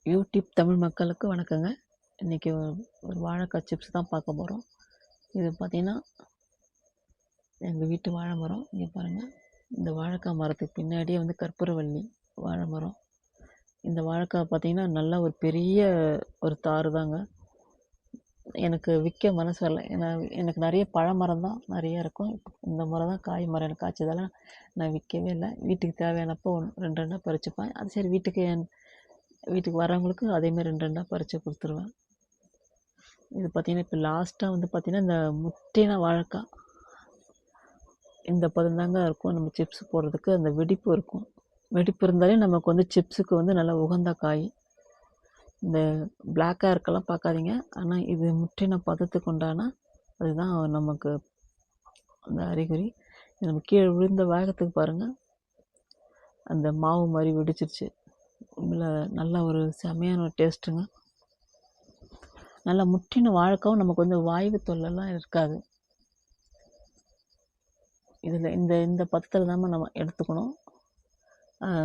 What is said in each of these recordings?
YouTube Tamil மக்களுக்கு வணக்கங்க. இன்றைக்கி ஒரு வாழைக்காய் சிப்ஸ் தான் பார்க்க போகிறோம். இது பார்த்திங்கன்னா எங்கள் வீட்டு வாழை மரம். இங்கே பாருங்கள், இந்த வாழைக்காய் மரத்துக்கு பின்னாடியே வந்து கற்பூரவள்ளி வாழை மரம். இந்த வாழைக்காய் பார்த்திங்கன்னா நல்லா ஒரு பெரிய ஒரு தாறு தாங்க. எனக்கு விற்க மனசு வரல. ஏன்னா எனக்கு நிறைய பழமரம் தான் நிறைய இருக்கும். இந்த மரம் தான் காய் மரம் எனக்கு காய்ச்சதெல்லாம் நான் விற்கவே இல்லை. வீட்டுக்கு தேவையானப்போ ரெண்டு ரெண்டாக பறிச்சுப்பேன். அது சரி வீட்டுக்கு வரவங்களுக்கு அதேமாதிரி ரெண்டு ரெண்டாக பறித்து கொடுத்துருவேன். இது பார்த்திங்கன்னா இப்போ லாஸ்ட்டாக வந்து பார்த்திங்கன்னா இந்த முற்றின வாழைக்காய் இந்த பதந்தாங்க இருக்கும். நம்ம சிப்ஸ் போடுறதுக்கு அந்த வெடிப்பு இருக்கும். வெடிப்பு இருந்தாலே நமக்கு வந்து சிப்ஸுக்கு வந்து நல்லா உகந்த காய். இந்த பிளாக்காக இருக்கலாம் பார்க்காதீங்க. ஆனால் இது முற்றின பதத்துக்கு உண்டான அதுதான் நமக்கு அந்த அறிகுறி. நம்ம கீழே விழுந்த வேகத்துக்கு பாருங்கள், அந்த மாவு மாதிரி வெடிச்சிருச்சு. இல்லை, நல்ல ஒரு செமையான ஒரு டேஸ்ட்டுங்க. நல்லா முற்றின வாழைக்காவும் நமக்கு வந்து வாய்வு தொல்லைலாம் இருக்காது. இதில் இந்த பதத்தில் தான் நம்ம எடுத்துக்கணும்.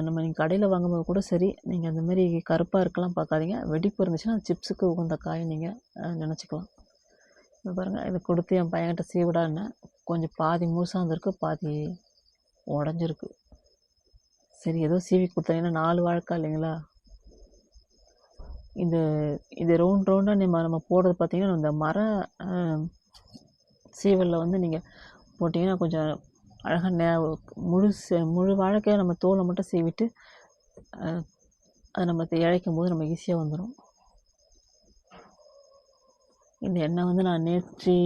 நம்ம நீங்கள் கடையில் வாங்கும்போது கூட சரி, நீங்கள் அந்தமாரி கருப்பாக இருக்கலாம் பார்க்காதீங்க. வெடிப்பு இருந்துச்சுன்னா சிப்ஸுக்கு உகந்த காய் நீங்கள் நினச்சிக்கலாம். இது பாருங்கள், இதை கொடுத்து என் பையன்கிட்ட சீவிடான்னு கொஞ்சம் பாதி முழுசாக வந்திருக்கு, பாதி உடஞ்சிருக்கு. சரி, ஏதோ சீவி கொடுத்தீங்கன்னா 4 வாழைக்காய் இல்லைங்களா. இது ரவுண்டாக நம்ம போடுறது பார்த்திங்கன்னா இந்த மர சீவலில் வந்து நீங்கள் போட்டிங்கன்னா கொஞ்சம் அழகாக முழு வாழைக்காய் நம்ம தோலை மட்டும் சீவிட்டு அதை நம்ம இழைக்கும் போது நம்ம ஈஸியாக வந்துடும். இந்த எண்ணெய் வந்து நான் நேற்று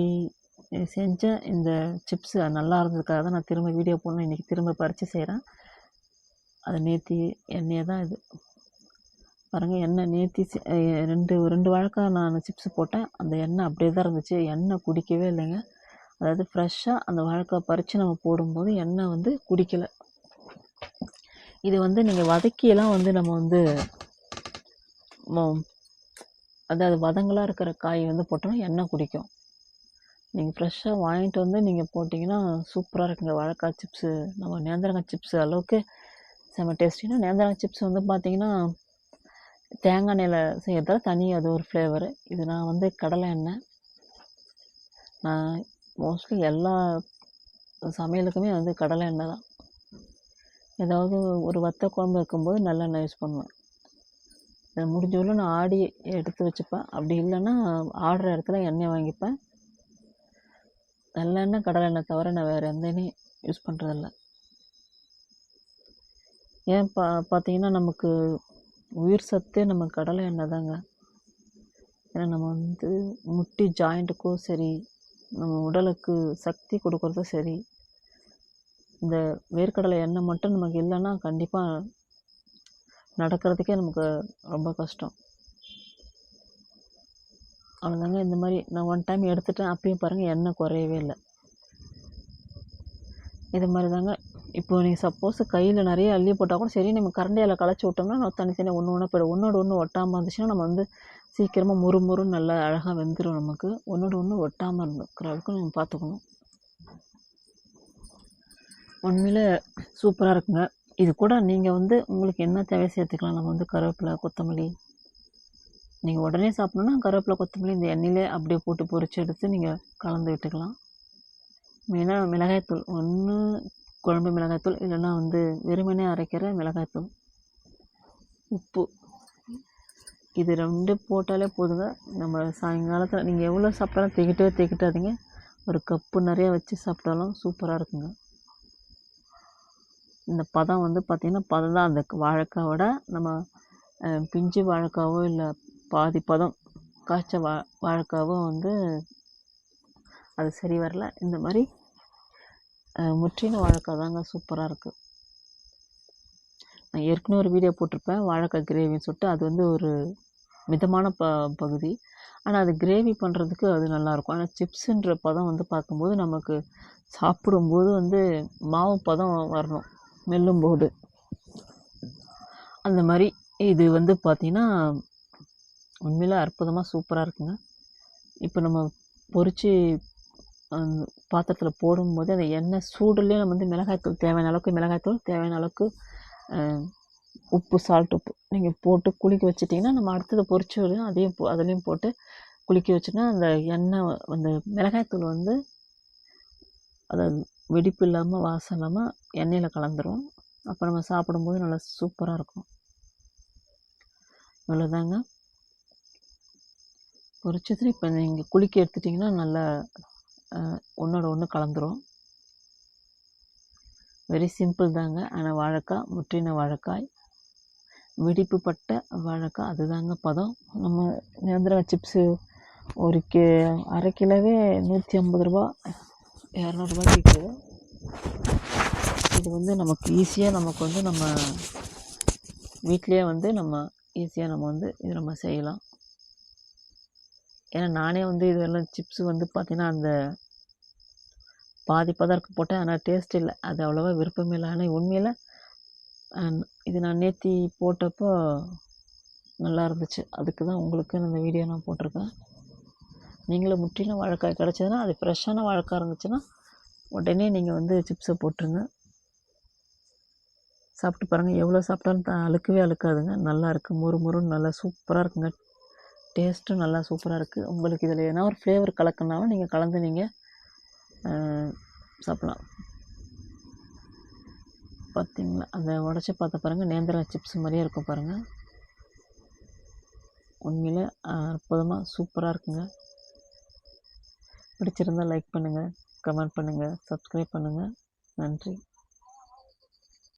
செஞ்ச இந்த சிப்ஸு நல்லா இருந்ததுக்காக தான் நான் திரும்ப வீடியோ போடணும். இன்றைக்கி திரும்ப பறித்து செய்கிறேன். அது நேற்று எண்ணெயை தான் இது பாருங்கள். எண்ணெய் நேற்று ரெண்டு வாழைக்காய் நான் சிப்ஸு போட்டேன். அந்த எண்ணெய் அப்படியே தான் இருந்துச்சு. எண்ணெய் குடிக்கவே இல்லைங்க. அதாவது ஃப்ரெஷ்ஷாக அந்த வாழைக்காய் பறித்து நம்ம போடும்போது எண்ணெய் வந்து குடிக்கலை. இது வந்து நீங்கள் வதக்கியெல்லாம் வந்து நம்ம வந்து அதாவது வதங்களாக இருக்கிற காய் வந்து போட்டோம்னா எண்ணெய் குடிக்கும். நீங்கள் ஃப்ரெஷ்ஷாக வாங்கிட்டு வந்து நீங்கள் போட்டிங்கன்னா சூப்பராக இருக்குங்க வாழைக்காய் சிப்ஸு. நம்ம நேந்திரங்காய் சிப்ஸு அளவுக்கு செம்ம டேஸ்டினா. நேந்திரங்காய் சிப்ஸ் வந்து பார்த்திங்கன்னா தேங்காய் எண்ணெயில் செய்கிறதால தனி அது ஒரு ஃப்ளேவரு. இது நான் வந்து கடலை எண்ணெய். நான் மோஸ்ட்லி எல்லா சமையலுக்குமே வந்து கடலை எண்ணெய் தான். ஏதாவது ஒரு வத்த குழம்பு இருக்கும்போது நல்லெண்ணெய் யூஸ் பண்ணுவேன். இதை முடிஞ்சவரை நான் ஆடி எடுத்து வச்சுப்பேன். அப்படி இல்லைன்னா ஆடுற இடத்துல எண்ணெய் வாங்கிப்பேன். நல்லெண்ணெய் கடலெண்ணெய் தவிர நான் வேறு எந்த எண்ணெயும் யூஸ் பண்ணுறதில்ல. ஏன் பார்த்தீங்கன்னா நமக்கு உயிர் சத்தே நம்ம கடலை எண்ணெய் தாங்க. ஏன்னா நம்ம வந்து முட்டி ஜாயிண்ட்டுக்கும் சரி, நம்ம உடலுக்கு சக்தி கொடுக்குறதும் சரி, இந்த வேர்க்கடலை எண்ணெய் மட்டும் நமக்கு இல்லைன்னா கண்டிப்பாக நடக்கிறதுக்கே நமக்கு ரொம்ப கஷ்டம். அவ்வளோதாங்க. இந்த மாதிரி நான் ஒன் டைம் எடுத்துட்டேன். அப்பயும் பாருங்கள் எண்ணெய் குறையவே இல்லை. இது மாதிரி தாங்க. இப்போ நீங்கள் சப்போஸ் கையில் நிறைய அள்ளி போட்டால் கூட சரி, நம்ம கரண்டியால் களைச்சி விட்டோம்னா நம்ம தனித்தனியாக ஒன்று போய்டும். ஒன்று ஒட்டாமல் இருந்துச்சுன்னா நம்ம வந்து சீக்கிரமாக முறுமுறுன்னு நல்லா அழகாக வெந்துடும். நமக்கு ஒன்று ஒட்டாமல் இருக்கிற அளவுக்கு நம்ம பார்த்துக்கணும். உண்மையிலே சூப்பராக இருக்குங்க. இது கூட நீங்கள் வந்து உங்களுக்கு என்ன தேவை சேர்த்துக்கலாம். நம்ம வந்து கருவேப்பிலை, கொத்தமல்லி, நீங்கள் உடனே சாப்பிட்ணுன்னா கருவேப்பிலை, கொத்தமல்லி இந்த எண்ணெயிலே அப்படியே போட்டு பொரித்து எடுத்து நீங்கள் கலந்து விட்டுக்கலாம். மெயினாக மிளகாய்த்தூள், ஒன்று குழம்பு மிளகாய்த்தூள், இல்லைன்னா வந்து வெறுமனே அரைக்கிற மிளகாய்த்தூள், உப்பு, இது 2 போட்டாலே போதுங்க. நம்ம சாயங்காலத்தில் நீங்கள் எவ்வளோ சாப்பிட்டாலும் திகிட்டாதீங்க. ஒரு கப்பு நிறையா வச்சு சாப்பிட்டாலும் சூப்பராக இருக்குங்க. இந்த பதம் வந்து பார்த்திங்கன்னா பதம் தான் அந்த வாழைக்காவோட நம்ம பிஞ்சு வாழைக்காவோ இல்லை பாதி பதம் காய்ச்ச வாழைக்காவோ வந்து அது சரி வரல. இந்த மாதிரி முற்றின வாழைக்காய் தாங்க சூப்பராக இருக்குது. நான் ஏற்கனவே ஒரு வீடியோ போட்டிருப்பேன் வாழைக்காய் கிரேவின்னு சொல்லிட்டு. அது வந்து ஒரு மிதமான பகுதி. ஆனால் அது கிரேவி பண்ணுறதுக்கு அது நல்லாயிருக்கும். ஆனால் சிப்ஸுன்ற பதம் வந்து பார்க்கும்போது நமக்கு சாப்பிடும்போது வந்து மாவு பதம் வரணும் மெல்லும்போது. அந்த மாதிரி இது வந்து பார்த்திங்கன்னா உண்மையில் அற்புதமாக சூப்பராக இருக்குங்க. இப்போ நம்ம பொரித்து பாத்திரத்தில் போடும்போது அந்த எண்ணெய் சூடுலேயே நம்ம வந்து மிளகாய்த்தூள் தேவையான அளவுக்கு சால்ட் உப்பு நீங்கள் போட்டு குளிக்க வச்சிட்டிங்கன்னா நம்ம அடுத்தது பொரிச்சு அதையும் அதுலேயும் போட்டு குளிக்க வச்சுன்னா அந்த எண்ணெய் அந்த மிளகாய்த்தூள் வந்து அதை வெடிப்பு இல்லாமல் வாசம் இல்லாமல் எண்ணெயில் கலந்துரும். அப்போ நம்ம சாப்பிடும்போது நல்லா சூப்பராக இருக்கும். இவ்வளோதாங்க. பொரிச்சது இப்போ நீங்கள் குளிக்க எடுத்துட்டிங்கன்னா நல்லா ஒன்றோட ஒன்று கலந்துரும். வெரி சிம்பிள் தாங்க. ஆனால் வாழைக்காய், முற்றின வாழைக்காய், வெடிப்பு பட்ட வாழைக்காய், அதுதாங்க பதம். நம்ம நேந்திர சிப்ஸு ஒரு அரை கிலோவே 150 ரூபா 200 ரூபாய்க்கு விற்கிது. இது வந்து நமக்கு ஈஸியாக நமக்கு வந்து நம்ம வீட்டிலையே வந்து நம்ம ஈஸியாக நம்ம வந்து இது நம்ம செய்யலாம். ஏன்னா நானே வந்து இதெல்லாம் சிப்ஸு வந்து பார்த்திங்கன்னா அந்த பாதி பதற்கு போட்டேன். ஆனால் டேஸ்ட் இல்லை, அது அவ்வளோவா விருப்பம் இல்லை. ஆனால் உண்மையில் இது நான் நேற்று போட்டப்போ நல்லா இருந்துச்சு. அதுக்கு தான் உங்களுக்கு இந்த வீடியோ நான் போட்டிருக்கேன். நீங்களும் முற்றின வாழைக்காய் கிடச்சதுன்னா, அது ஃப்ரெஷ்ஷான வாழைக்காய் இருந்துச்சுன்னா உடனே நீங்கள் வந்து சிப்ஸை போட்டுருங்க. சாப்பிட்டு பாருங்கள். எவ்வளோ சாப்பிட்டாலும் அழுக்கவே அழுக்காதுங்க. நல்லா இருக்குது, முறுமுறுன்னு நல்லா சூப்பராக இருக்குங்க. டேஸ்ட்டும் நல்லா சூப்பராக இருக்குது. உங்களுக்கு இதில் எதனா ஒரு ஃப்ளேவர் கலக்குனாலும் நீங்கள் கலந்து நீங்கள் சாப்பிட்லாம். பார்த்திங்களா, அதை உடச்சி பார்த்த பாருங்கள், நேந்திர சிப்ஸ் மாதிரியே இருக்கும் பாருங்கள். உண்மையிலே அற்புதமாக சூப்பராக இருக்குங்க. பிடிச்சிருந்தால் லைக் பண்ணுங்கள், கமெண்ட் பண்ணுங்கள், சப்ஸ்கிரைப் பண்ணுங்கள். நன்றி.